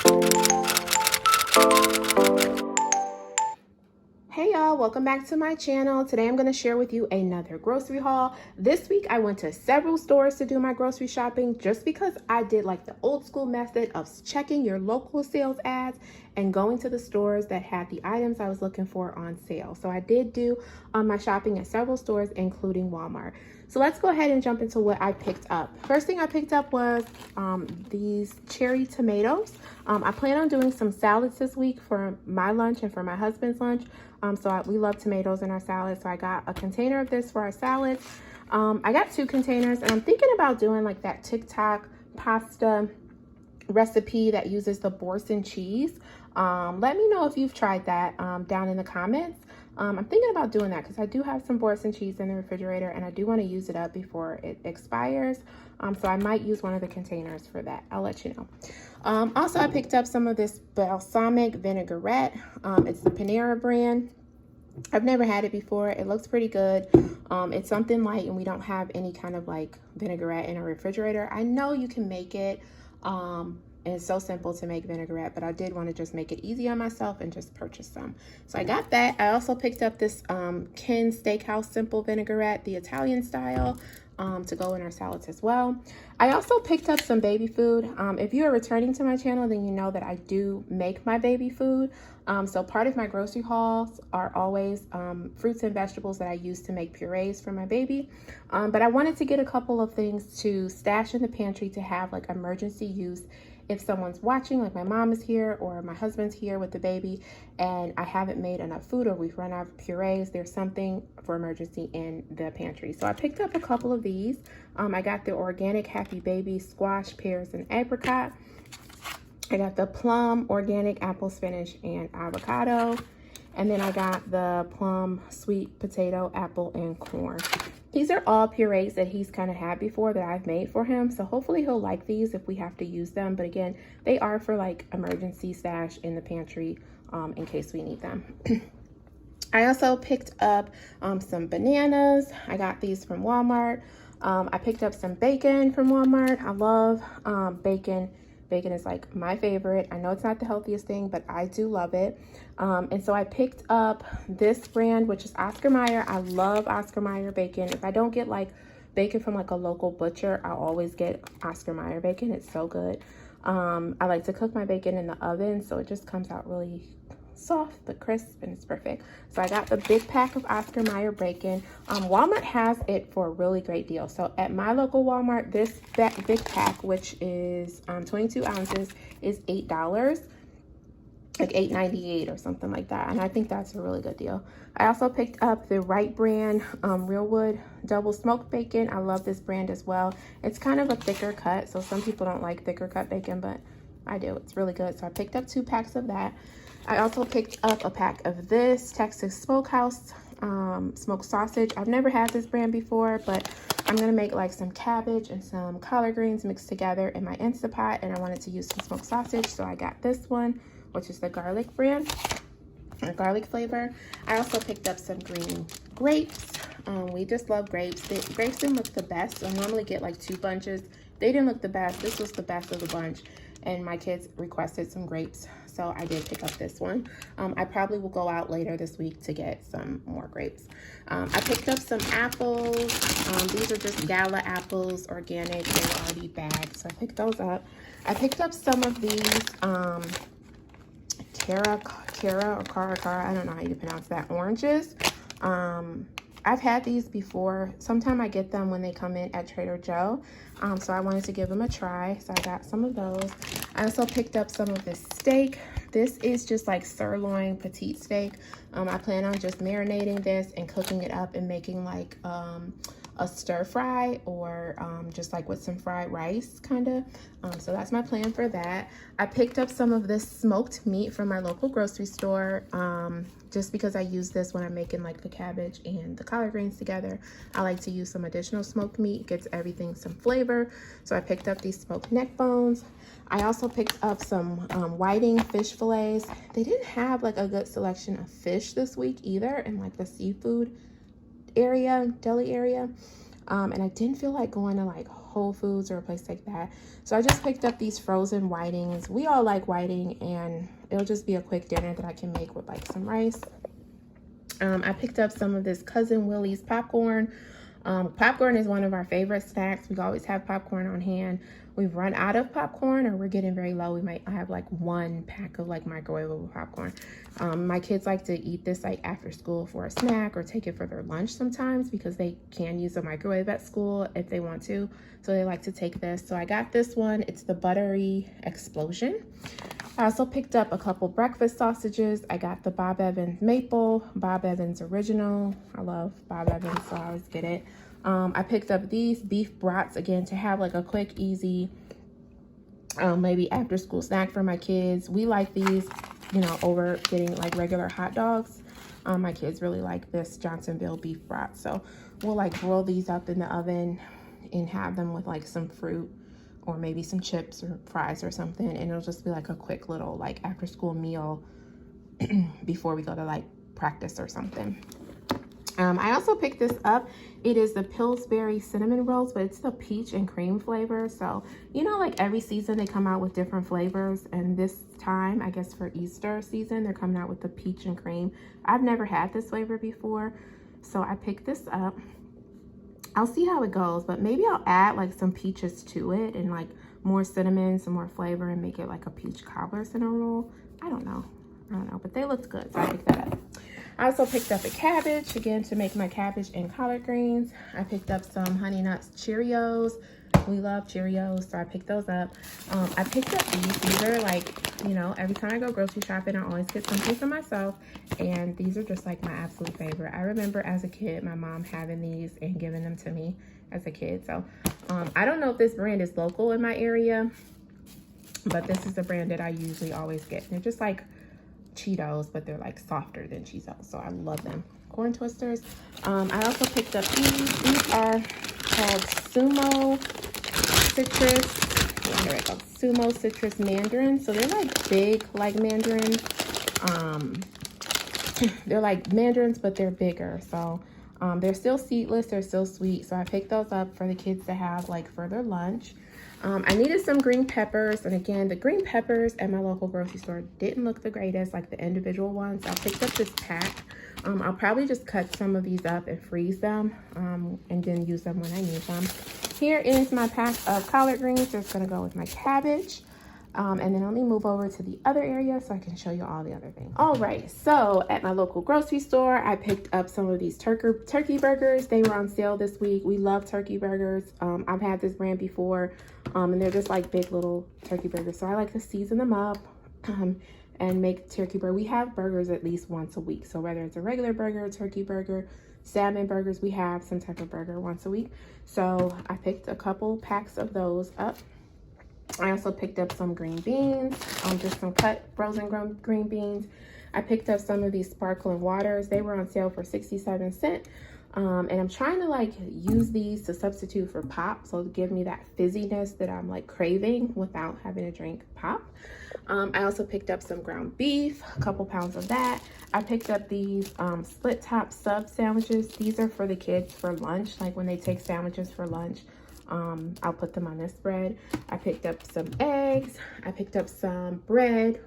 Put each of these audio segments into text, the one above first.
Hey y'all, welcome back to my channel. Today I'm going to share with you another grocery haul. This week I went to several stores to do my grocery shopping just because I did like the old school method of checking your local sales ads and going to the stores that had the items I was looking for on sale. So I did do my shopping at several stores, including Walmart. So let's go ahead and jump into what I picked up. First thing I picked up was these cherry tomatoes. I plan on doing some salads this week for my lunch and for my husband's lunch. We love tomatoes in our salad, so I got a container of this for our salad. I got 2 containers, and I'm thinking about doing like that TikTok pasta recipe that uses the Boursin cheese. Let me know if you've tried that down in the comments. I'm thinking about doing that because I do have some Boursin cheese in the refrigerator, and I do want to use it up before it expires. So I might use one of the containers for that. I'll let you know. Also, I picked up some of this balsamic vinaigrette. It's the Panera brand. I've never had it before. It looks pretty good. It's something light, and we don't have any kind of like vinaigrette in our refrigerator. I know you can make it. And it's so simple to make vinaigrette, but I did want to just make it easy on myself and just purchase some. So I got that. I also picked up this Ken Steakhouse Simple Vinaigrette, the Italian style, to go in our salads as well. I also picked up some baby food. If you are returning to my channel, then you know that I do make my baby food. So part of my grocery hauls are always fruits and vegetables that I use to make purees for my baby. But I wanted to get a couple of things to stash in the pantry to have like emergency use if someone's watching, like my mom is here or my husband's here with the baby and I haven't made enough food or we've run out of purees, there's something for emergency in the pantry. So I picked up a couple of these. I got the organic Happy Baby squash, pears, and apricot. I got the plum organic apple, spinach, and avocado. And then I got the plum sweet potato, apple, and corn. These are all purees that he's kind of had before that I've made for him. So hopefully he'll like these if we have to use them. But again, they are for like emergency stash in the pantry in case we need them. I also picked up some bananas. I got these from Walmart. I picked up some bacon from Walmart. I love bacon. Bacon is like my favorite. I know it's not the healthiest thing, but I do love it. And so I picked up this brand, which is Oscar Mayer. I love Oscar Mayer bacon. If I don't get like bacon from like a local butcher, I'll always get Oscar Mayer bacon. It's so good. I like to cook my bacon in the oven, so it just comes out really soft but crisp and it's perfect. So I got the big pack of Oscar Mayer bacon. Walmart has it for a really great deal. So at my local Walmart, that big pack, which is 22 ounces, is $8, like $8.98 or something like that. And I think that's a really good deal. I also picked up the Wright brand Realwood double smoked bacon. I love this brand as well. It's kind of a thicker cut, so some people don't like thicker cut bacon, but I do. It's really good. So I picked up 2 packs of that. I also picked up a pack of this Texas Smokehouse smoked sausage. I've never had this brand before, but I'm gonna make like some cabbage and some collard greens mixed together in my Instapot, and I wanted to use some smoked sausage, so I got this one, which is the garlic brand, or garlic flavor. I also picked up some green grapes. We just love grapes. The grapes didn't look the best. I normally get like 2 bunches. They didn't look the best. This was the best of the bunch, and my kids requested some grapes, so I did pick up this one. I probably will go out later this week to get some more grapes. I picked up some apples. These are just Gala apples, organic. They were already bagged, so I picked those up. I picked up some of these Cara, I don't know how you pronounce that, oranges. I've had these before. Sometimes I get them when they come in at Trader Joe. So I wanted to give them a try. So I got some of those. I also picked up some of this steak. This is just like sirloin petite steak. I plan on just marinating this and cooking it up and making like a stir fry or just like with some fried rice kind of. So that's my plan for that. I picked up some of this smoked meat from my local grocery store just because I use this when I'm making like the cabbage and the collard greens together. I like to use some additional smoked meat, gives everything some flavor. So I picked up these smoked neck bones. I also picked up some whiting fish fillets. They didn't have like a good selection of fish this week either in like the seafood area, deli area. And I didn't feel like going to like Whole Foods or a place like that. So I just picked up these frozen whitings. We all like whiting, and it'll just be a quick dinner that I can make with like some rice. I picked up some of this Cousin Willie's popcorn. Popcorn is one of our favorite snacks. We always have popcorn on hand. We've run out of popcorn, or we're getting very low. We might have like one pack of like microwavable popcorn. My kids like to eat this like after school for a snack, or take it for their lunch sometimes, because they can use a microwave at school if they want to. So they like to take this. So I got this one. It's the Buttery Explosion. I also picked up a couple breakfast sausages. I got the Bob Evans Maple, Bob Evans Original. I love Bob Evans, so I always get it. I picked up these beef brats, again, to have like a quick, easy, maybe after school snack for my kids. We like these, you know, over getting like regular hot dogs. My kids really like this Johnsonville beef brat. So we'll like roll these up in the oven and have them with like some fruit, or maybe some chips or fries or something, and it'll just be like a quick little like after school meal before we go to like practice or something. I also picked this up. It is the Pillsbury cinnamon rolls, but it's the peach and cream flavor. So, you know, like every season they come out with different flavors, and this time, I guess for Easter season, they're coming out with the peach and cream. I've never had this flavor before, so I picked this up. I'll see how it goes, but maybe I'll add like some peaches to it and like more cinnamon, some more flavor, and make it like a peach cobbler cinnamon roll. I don't know, but they looked good, so I picked that up. I also picked up a cabbage, again, to make my cabbage and collard greens. I picked up some Honey Nuts Cheerios. We love Cheerios, so I picked those up. I picked up these. These are like, you know, every time I go grocery shopping, I always get something for myself, and these are just like my absolute favorite. I remember as a kid, my mom having these and giving them to me as a kid. So I don't know if this brand is local in my area, but this is the brand that I usually always get. They're just like Cheetos, but they're like softer than Cheetos, so I love them. Corn Twisters. I also picked up these. These are called Sumo Citrus. Here it goes. Sumo Citrus Mandarins. So they're like big, like mandarins. They're like mandarins, but they're bigger. So they're still seedless. They're still sweet. So I picked those up for the kids to have like for their lunch. I needed some green peppers, and again, the green peppers at my local grocery store didn't look the greatest, like the individual ones. I picked up this pack. I'll probably just cut some of these up and freeze them, and then use them when I need them. Here is my pack of collard greens. That's gonna go with my cabbage. And then let me move over to the other area so I can show you all the other things. All right, so at my local grocery store, I picked up some of these turkey burgers. They were on sale this week. We love turkey burgers. I've had this brand before, and they're just like big little turkey burgers. So I like to season them up and make turkey burger. We have burgers at least once a week. So whether it's a regular burger, turkey burger, salmon burgers, we have some type of burger once a week. So I picked a couple packs of those up. I also picked up some green beans, just some cut frozen green beans. I picked up some of these sparkling waters. They were on sale for 67 cents. And I'm trying to like use these to substitute for pop, so to give me that fizziness that I'm like craving without having to drink pop. I also picked up some ground beef, a couple pounds of that. I picked up these split top sub sandwiches. These are for the kids for lunch, like when they take sandwiches for lunch. I'll put them on this bread. I picked up some eggs. I picked up some bread.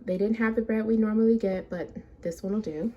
They didn't have the bread we normally get, but this one will do.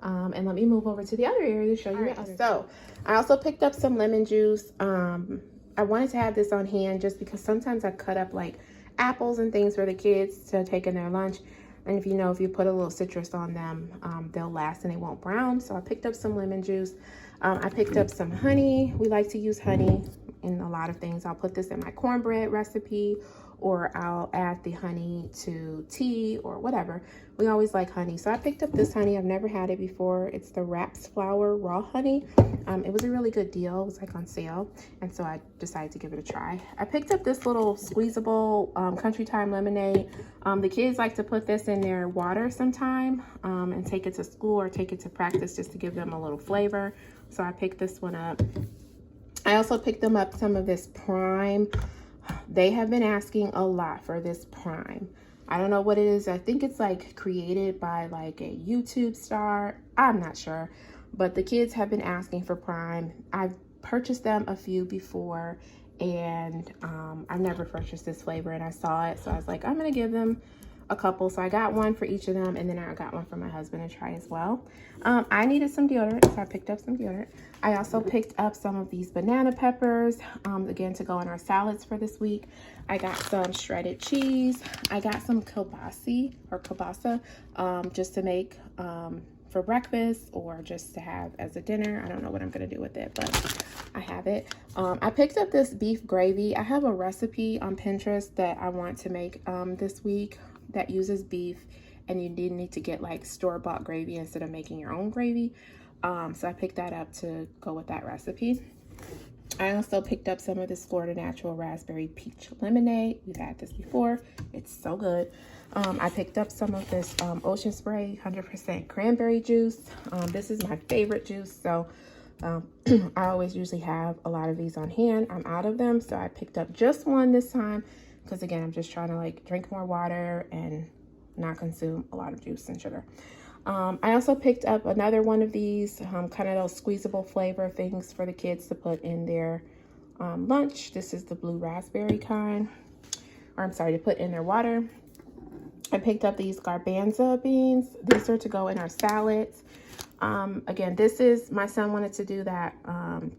And let me move over to the other area to show you. So I also picked up some lemon juice. I wanted to have this on hand just because sometimes I cut up like apples and things for the kids to take in their lunch. And if you put a little citrus on them, they'll last and they won't brown. So I picked up some lemon juice. I picked up some honey. We like to use honey in a lot of things. I'll put this in my cornbread recipe, or I'll add the honey to tea or whatever. We always like honey. So I picked up this honey. I've never had it before. It's the Raps Flower Raw Honey. It was a really good deal. It was like on sale. And so I decided to give it a try. I picked up this little squeezable Country Time lemonade. The kids like to put this in their water sometime and take it to school or take it to practice just to give them a little flavor. So I picked this one up. I also picked them up some of this Prime. They have been asking a lot for this Prime. I don't know what it is. I think it's like created by like a YouTube star. I'm not sure. But the kids have been asking for Prime. I've purchased them a few before, and I've never purchased this flavor, and I saw it, so I was like, I'm gonna give them a couple. So I got one for each of them, and then I got one for my husband to try as well. I needed some deodorant, so I picked up some deodorant. I also picked up some of these banana peppers, again, to go in our salads for this week. I got some shredded cheese. I got some kielbasa, just to make for breakfast or just to have as a dinner. I don't know what I'm gonna do with it, but I have it. I picked up this beef gravy. I have a recipe on Pinterest that I want to make this week that uses beef, and you did need to get like store-bought gravy instead of making your own gravy. So I picked that up to go with that recipe. I also picked up some of this Florida Natural Raspberry Peach Lemonade. We've had this before. It's so good. I picked up some of this Ocean Spray 100% cranberry juice. This is my favorite juice, so I always usually have a lot of these on hand. I'm out of them, so I picked up just one this time because, again, I'm just trying to like drink more water and not consume a lot of juice and sugar. I also picked up another one of these kind of those squeezable flavor things for the kids to put in their lunch. This is the blue raspberry kind, or I'm sorry, to put in their water. I picked up these garbanzo beans. These are to go in our salads. Again, this is, my son wanted to do that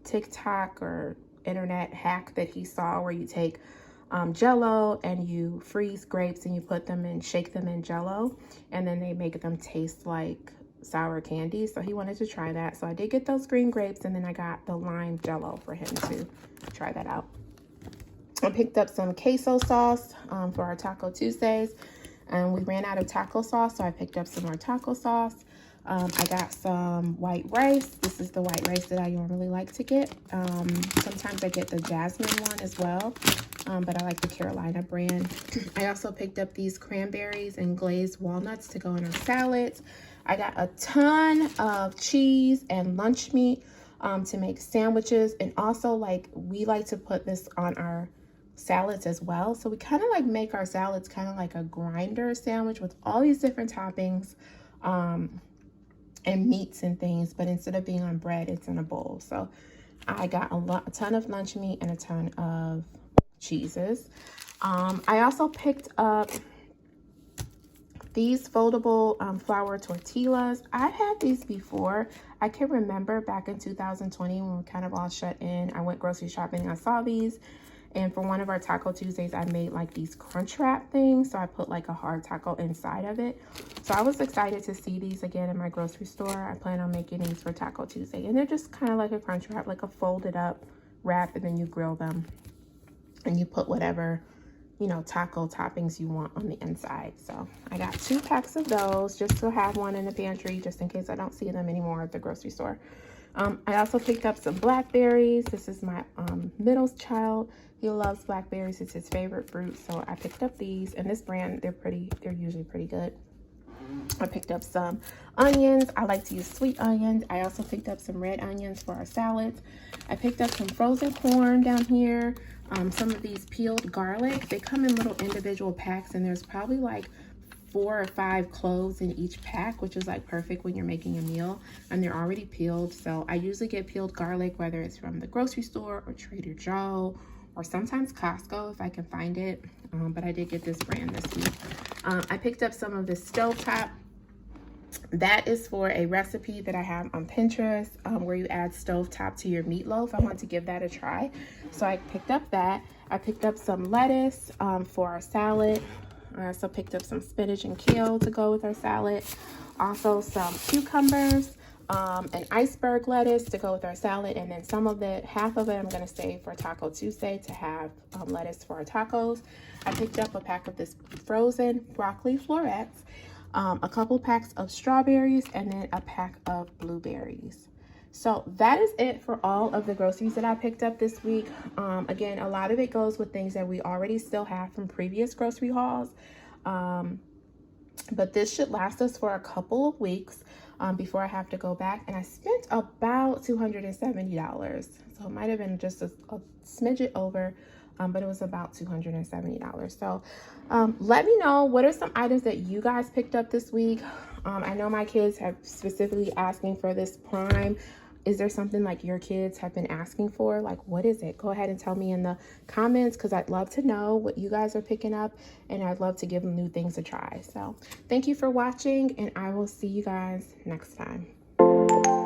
TikTok or internet hack that he saw where you take Jell-O and you freeze grapes and you put them in, shake them in Jell-O, and then they make them taste like sour candy. So he wanted to try that. So I did get those green grapes, and then I got the lime Jell-O for him to try that out. I picked up some queso sauce for our Taco Tuesdays, and we ran out of taco sauce, so I picked up some more taco sauce. I got some white rice. This is the white rice that I normally like to get. Sometimes I get the jasmine one as well, but I like the Carolina brand. I also picked up these cranberries and glazed walnuts to go in our salads. I got a ton of cheese and lunch meat to make sandwiches, and also like we like to put this on our salads as well. So we kind of like make our salads kind of like a grinder sandwich with all these different toppings and meats and things, but instead of being on bread, it's in a bowl. So I got a ton of lunch meat and a ton of cheeses. I also picked up these foldable flour tortillas. I've had these before. I can remember back in 2020 when we kind of all shut in, I went grocery shopping and I saw these. And for one of our Taco Tuesdays, I made like these crunch wrap things. So I put like a hard taco inside of it. So I was excited to see these again in my grocery store. I plan on making these for Taco Tuesday. And they're just kind of like a crunch wrap, like a folded up wrap, and then you grill them. And you put whatever, you know, taco toppings you want on the inside. So I got 2 packs of those just to have one in the pantry, just in case I don't see them anymore at the grocery store. I also picked up some blackberries. This is my middle child. He loves blackberries. It's his favorite fruit. So I picked up these, and this brand, they're usually pretty good. I picked up some onions. I like to use sweet onions. I also picked up some red onions for our salads. I picked up some frozen corn down here. Some of these peeled garlic. They come in little individual packs, and there's probably like 4 or 5 cloves in each pack, which is like perfect when you're making a meal, and they're already peeled. So I usually get peeled garlic, whether it's from the grocery store or Trader Joe or sometimes Costco if I can find it, but I did get this brand this week. I picked up some of this stovetop. That is for a recipe that I have on Pinterest where you add stovetop to your meatloaf. I want to give that a try, so I picked up that. I picked up some lettuce for our salad. I also picked up some spinach and kale to go with our salad. Also some cucumbers, an iceberg lettuce to go with our salad. And then half of it I'm gonna save for Taco Tuesday to have lettuce for our tacos. I picked up a pack of this frozen broccoli florets, a couple packs of strawberries, and then a pack of blueberries. So that is it for all of the groceries that I picked up this week. Again, a lot of it goes with things that we already still have from previous grocery hauls. But this should last us for a couple of weeks before I have to go back. And I spent about $270. So it might have been just a smidget over, but it was about $270. So let me know, what are some items that you guys picked up this week? I know my kids have specifically asking for this Prime Is there something like your kids have been asking for? Like, what is it? Go ahead and tell me in the comments, because I'd love to know what you guys are picking up, and I'd love to give them new things to try. So thank you for watching, and I will see you guys next time.